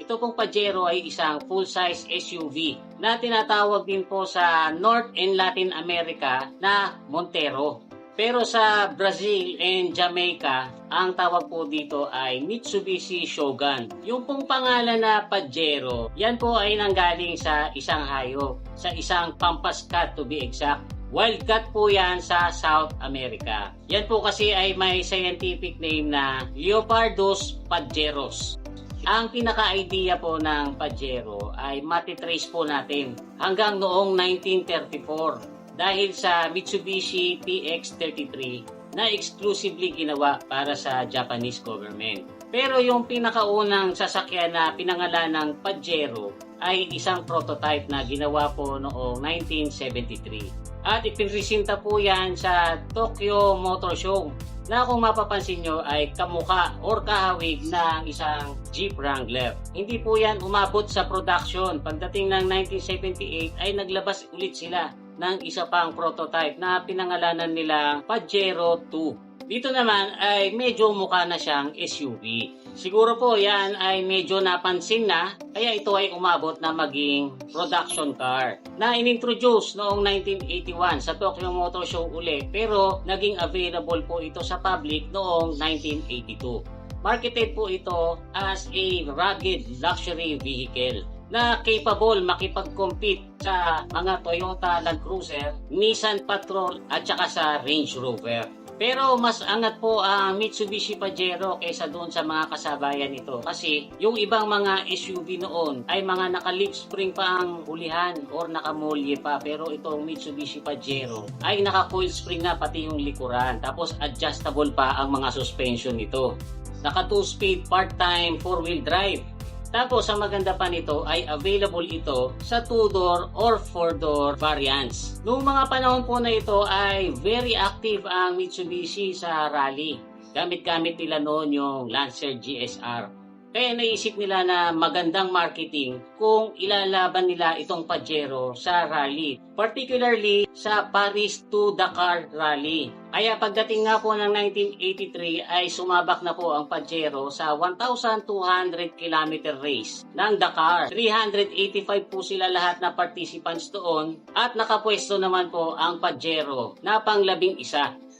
Ito pong Pajero ay isang full-size SUV na tinatawag din po sa North and Latin America na Montero. Pero sa Brazil and Jamaica, ang tawag po dito ay Mitsubishi Shogun. Yung pong pangalan na Pajero, yan po ay nanggaling sa isang hayop, sa isang Pampas cat to be exact. Wildcat po yan sa South America. Yan po kasi ay may scientific name na Leopardus pajeros. Ang pinaka-idea po ng Pajero ay matitrace po natin hanggang noong 1934 dahil sa Mitsubishi PX33 na exclusively ginawa para sa Japanese government. Pero yung pinakaunang sasakyan na pinangalan ng Pajero ay isang prototype na ginawa po noong 1973. At ipinresinta po yan sa Tokyo Motor Show na kung mapapansin nyo ay kamukha or kahawig ng isang Jeep Wrangler. Hindi po yan umabot sa production. Pagdating ng 1978 ay naglabas ulit sila ng isa pang prototype na pinangalanan nilang Pajero 2. Dito naman ay medyo mukha na siyang SUV. Siguro po yan ay medyo napansin na kaya ito ay umabot na maging production car na inintroduce noong 1981 sa Tokyo Motor Show uli pero naging available po ito sa public noong 1982. Marketed po ito as a rugged luxury vehicle na capable makipag-compete sa mga Toyota Land Cruiser, Nissan Patrol at saka sa Range Rover. Pero mas angat po ang Mitsubishi Pajero kaysa doon sa mga kasabayan nito kasi yung ibang mga SUV noon ay mga naka-leaf spring pa ang ulihan or nakamolye pa pero itong Mitsubishi Pajero ay naka-coil spring na pati yung likuran tapos adjustable pa ang mga suspension nito. Naka 2-speed part-time 4-wheel drive. Tapos, ang maganda pa nito ay available ito sa 2-door or 4-door variants. Noong mga panahon po na ito ay very active ang Mitsubishi sa rally. Gamit-gamit nila noon yung Lancer GSR. Kaya naisip nila na magandang marketing kung ilalaban nila itong Pajero sa rally. Particularly sa Paris to Dakar Rally. Kaya pagdating nga po ng 1983 ay sumabak na po ang Pajero sa 1,200 km race ng Dakar. 385 po sila lahat na participants doon at nakapwesto naman po ang Pajero na pang-11.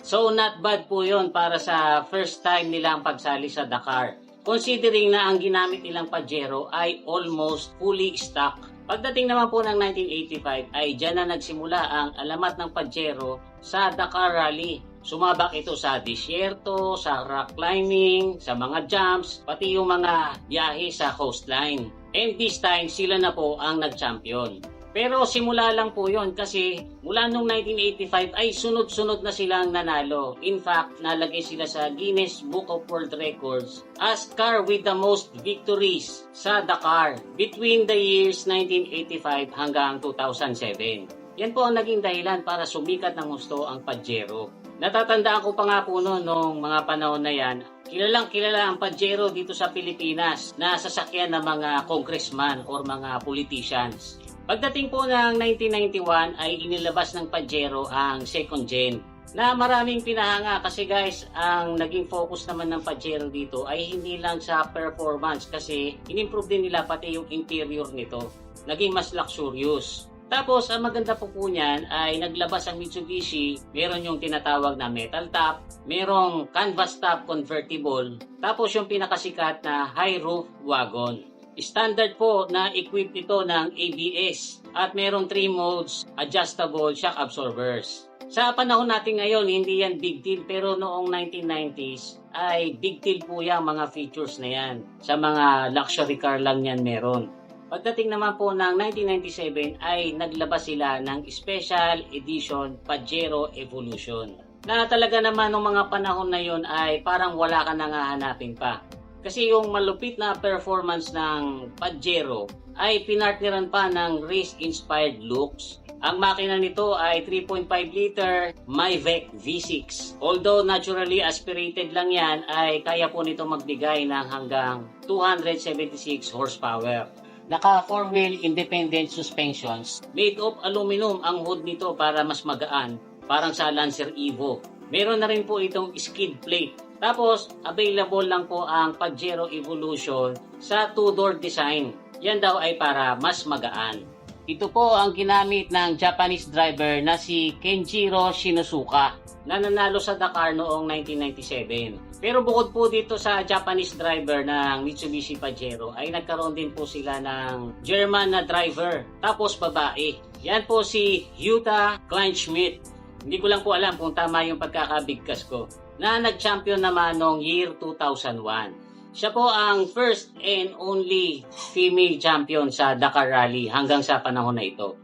So not bad po yon para sa first time nilang pagsali sa Dakar. Considering na ang ginamit nilang Pajero ay almost fully stock. Pagdating naman po ng 1985 ay dyan na nagsimula ang alamat ng Pajero sa Dakar Rally. Sumabak ito sa disyerto, sa rock climbing, sa mga jumps, pati yung mga biyahe sa coastline. And this time sila na po ang nag-champion. Pero simula lang po yon kasi mula noong 1985 ay sunod-sunod na silang nanalo. In fact, nalagay sila sa Guinness Book of World Records as car with the most victories sa Dakar between the years 1985 hanggang 2007. Yan po ang naging dahilan para sumikat ng gusto ang Pajero. Natatandaan ko pa nga po noong mga panahon na yan, kilalang kilala ang Pajero dito sa Pilipinas na sasakyan ng mga congressman or mga politicians. Pagdating po ng 1991 ay inilabas ng Pajero ang second gen na maraming pinahanga kasi guys, ang naging focus naman ng Pajero dito ay hindi lang sa performance kasi inimprove din nila pati yung interior nito. Naging mas luxurious. Tapos, ang maganda po niyan ay naglabas ang Mitsubishi, meron yung tinatawag na metal top, merong canvas top convertible, tapos yung pinakasikat na high roof wagon. Standard po na equipped ito ng ABS at merong 3 modes adjustable shock absorbers. Sa panahon natin ngayon, hindi yan big deal pero noong 1990s ay big deal po yung mga features na yan. Sa mga luxury car lang yan meron. Pagdating naman po ng 1997 ay naglabas sila ng Special Edition Pajero Evolution. Na talaga naman noong mga panahon na yon ay parang wala ka nang hahanapin pa. Kasi yung malupit na performance ng Pajero ay pinartneran pa ng race-inspired looks. Ang makina nito ay 3.5 liter Myvec V6. Although naturally aspirated lang yan, ay kaya po nito magbigay ng hanggang 276 horsepower. Naka 4-wheel independent suspensions. Made of aluminum ang hood nito para mas magaan, parang sa Lancer Evo. Meron na rin po itong skid plate Tapos, available lang po ang Pajero Evolution sa two-door design. Yan daw ay para mas magaan. Ito po ang ginamit ng Japanese driver na si Kenjiro Shinosuka na nanalo sa Dakar noong 1997. Pero bukod po dito sa Japanese driver ng Mitsubishi Pajero ay nagkaroon din po sila ng German na driver, tapos babae. Yan po si Jutta Kleinschmidt. Hindi ko lang po alam kung tama yung pagkakabigkas ko, na nag-champion naman noong year 2001. Siya po ang first and only female champion sa Dakar Rally hanggang sa panahon na ito.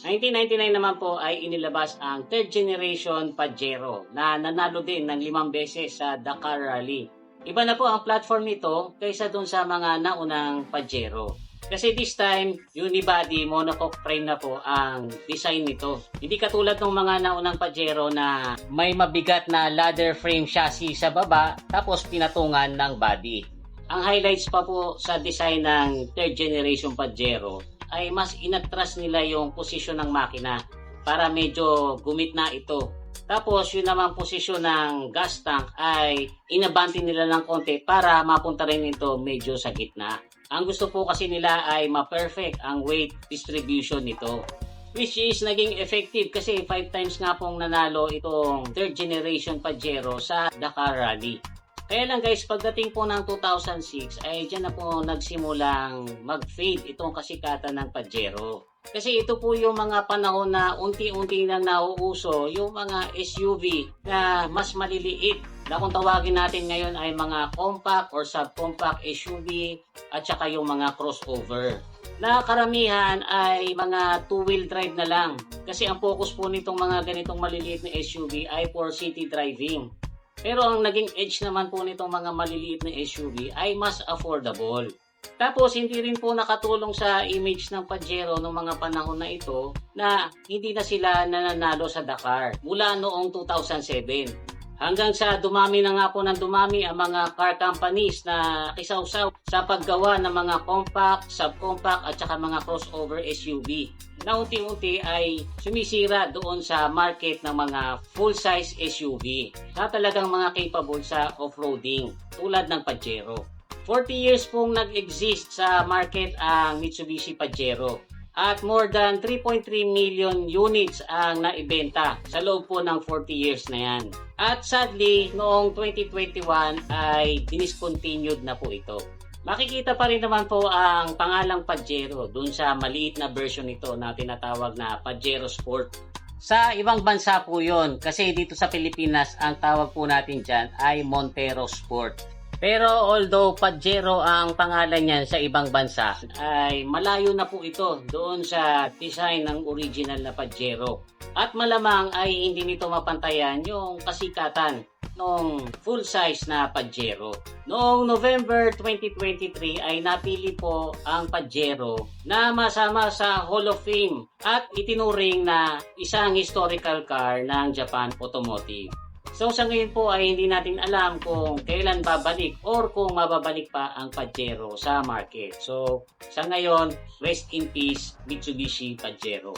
1999 naman po ay inilabas ang third generation Pajero na nanalo din ng 5 beses sa Dakar Rally. Iba na po ang platform nito kaysa dun sa mga naunang Pajero. Kasi this time, unibody monocoque frame na po ang design nito. Hindi katulad ng mga naunang Pajero na may mabigat na ladder frame chassis sa baba tapos pinatungan ng body. Ang highlights pa po sa design ng third generation Pajero ay mas inatras nila yung posisyon ng makina para medyo gumitna ito. Tapos yun naman posisyon ng gas tank ay inabanti nila ng konti para mapunta rin ito medyo sa gitna. Ang gusto po kasi nila ay ma-perfect ang weight distribution nito, which is naging effective kasi 5 times nga pong nanalo itong third generation Pajero sa Dakar Rally. Kaya lang guys, pagdating po ng 2006 ay dyan na po nagsimulang mag-fade itong kasikatan ng Pajero. Kasi ito po yung mga panahon na unti-unti na nauuso yung mga SUV na mas maliliit na kung tawagin natin ngayon ay mga compact or subcompact SUV at saka yung mga crossover. Na karamihan ay mga two-wheel drive na lang kasi ang focus po nitong mga ganitong maliliit na SUV ay for city driving. Pero ang naging edge naman po nitong mga maliliit na SUV ay mas affordable. Tapos hindi rin po nakatulong sa image ng Pajero noong mga panahon na ito na hindi na sila nananalo sa Dakar mula noong 2007. Hanggang sa dumami na nga po ng dumami ang mga car companies na kisawsaw sa paggawa ng mga compact, subcompact at saka mga crossover SUV na unti-unti ay sumisira doon sa market ng mga full-size SUV na talagang mga capable sa off-roading tulad ng Pajero. 40 years pong nag-exist sa market ang Mitsubishi Pajero at more than 3.3 million units ang naibenta sa loob po ng 40 years na yan. At sadly, noong 2021 ay discontinued na po ito. Makikita pa rin naman po ang pangalang Pajero dun sa maliit na version nito na tinatawag na Pajero Sport. Sa ibang bansa po yon kasi dito sa Pilipinas ang tawag po natin dyan ay Montero Sport. Pero although Pajero ang pangalan niyan sa ibang bansa, ay malayo na po ito doon sa design ng original na Pajero. At malamang ay hindi nito mapantayan yung kasikatan ng full-size na Pajero. Noong November 2023 ay napili po ang Pajero na masama sa Hall of Fame at itinuring na isang historical car ng Japan Automotive. So sa ngayon po ay hindi natin alam kung kailan babalik or kung mababalik pa ang Pajero sa market. So sa ngayon, rest in peace Mitsubishi Pajero.